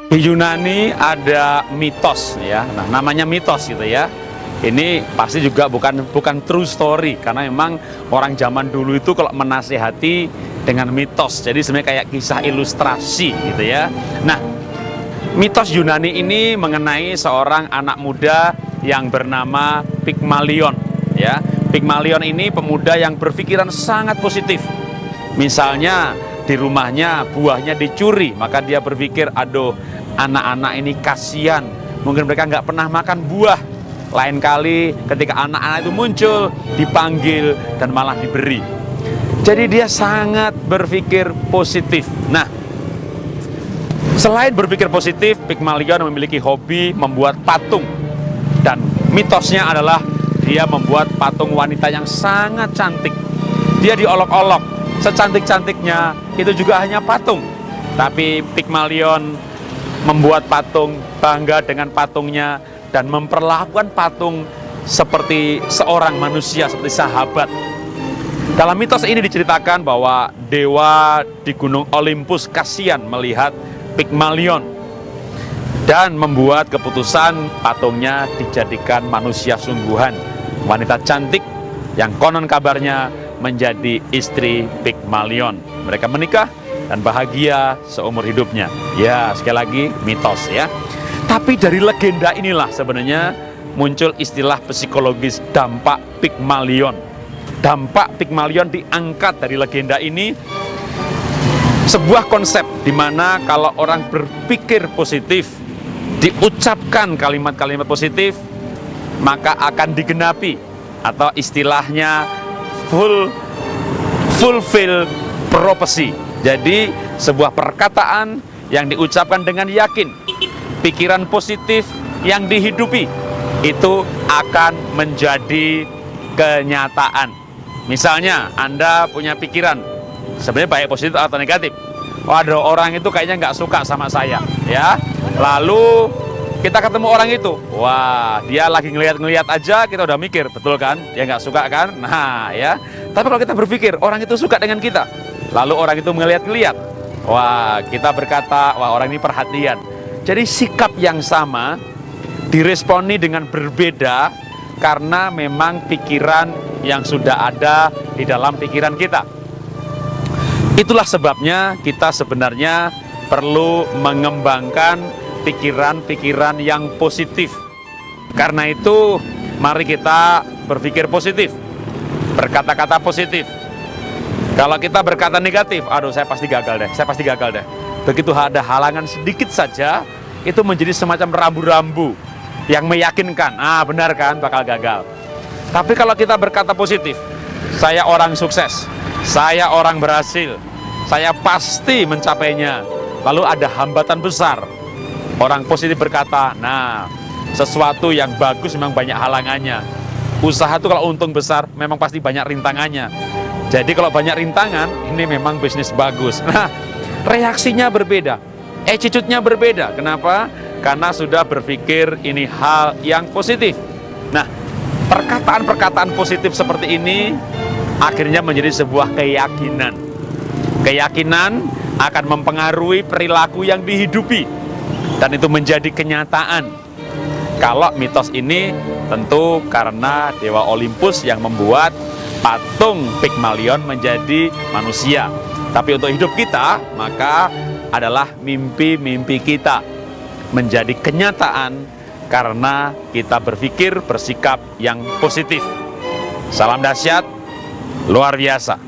Di Yunani ada mitos ya. Nah, namanya mitos gitu ya. Ini pasti juga bukan true story karena memang orang zaman dulu itu kalau menasehati dengan mitos. Jadi sebenarnya kayak kisah ilustrasi gitu ya. Nah, mitos Yunani ini mengenai seorang anak muda yang bernama Pygmalion ya. Pygmalion ini pemuda yang berpikiran sangat positif. Misalnya di rumahnya buahnya dicuri, maka dia berpikir, aduh, anak-anak ini kasihan, mungkin mereka nggak pernah makan buah. Lain kali ketika anak-anak itu muncul, dipanggil dan malah diberi. Jadi dia sangat berpikir positif. Nah, selain berpikir positif, Pygmalion memiliki hobi membuat patung. Dan mitosnya adalah dia membuat patung wanita yang sangat cantik. Dia diolok-olok, secantik-cantiknya itu juga hanya patung. Tapi Pygmalion membuat patung, bangga dengan patungnya, dan memperlakukan patung seperti seorang manusia, seperti sahabat. Dalam mitos ini diceritakan bahwa dewa di Gunung Olympus kasihan melihat Pygmalion dan membuat keputusan patungnya dijadikan manusia sungguhan, wanita cantik yang konon kabarnya menjadi istri Pygmalion. Mereka menikah dan bahagia seumur hidupnya. Ya, sekali lagi mitos ya. Tapi dari legenda inilah sebenarnya muncul istilah psikologis dampak Pygmalion. Dampak Pygmalion diangkat dari legenda ini, sebuah konsep di mana kalau orang berpikir positif, diucapkan kalimat-kalimat positif, maka akan digenapi, atau istilahnya fulfill prophecy. Jadi sebuah perkataan yang diucapkan dengan yakin, pikiran positif yang dihidupi, itu akan menjadi kenyataan. Misalnya Anda punya pikiran sebenarnya baik positif atau negatif. Waduh, orang itu kayaknya nggak suka sama saya ya. Lalu kita ketemu orang itu, wah, dia lagi ngeliat-ngeliat aja, kita udah mikir, betul kan? Dia nggak suka kan? Nah ya. Tapi kalau kita berpikir orang itu suka dengan kita, lalu orang itu ngeliat-ngeliat, wah, kita berkata, wah, orang ini perhatian. Jadi sikap yang sama diresponi dengan berbeda karena memang pikiran yang sudah ada di dalam pikiran kita. Itulah sebabnya kita sebenarnya perlu mengembangkan pikiran-pikiran yang positif. Karena itu, mari kita berpikir positif, berkata-kata positif. Kalau kita berkata negatif, aduh, saya pasti gagal deh. Begitu ada halangan sedikit saja, itu menjadi semacam rambu-rambu yang meyakinkan, benar kan, bakal gagal. Tapi kalau kita berkata positif, saya orang sukses, saya orang berhasil, saya pasti mencapainya. Lalu ada hambatan besar, orang positif berkata, nah, sesuatu yang bagus memang banyak halangannya. Usaha itu kalau untung besar, memang pasti banyak rintangannya. Jadi kalau banyak rintangan, ini memang bisnis bagus. Nah, reaksinya berbeda, attitude-nya berbeda. Kenapa? Karena sudah berpikir ini hal yang positif. Nah, perkataan-perkataan positif seperti ini akhirnya menjadi sebuah keyakinan. Keyakinan akan mempengaruhi perilaku yang dihidupi, dan itu menjadi kenyataan. Kalau mitos ini tentu karena Dewa Olympus yang membuat patung Pygmalion menjadi manusia. Tapi untuk hidup kita, maka adalah mimpi-mimpi kita menjadi kenyataan karena kita berpikir, bersikap yang positif. Salam dahsyat, luar biasa.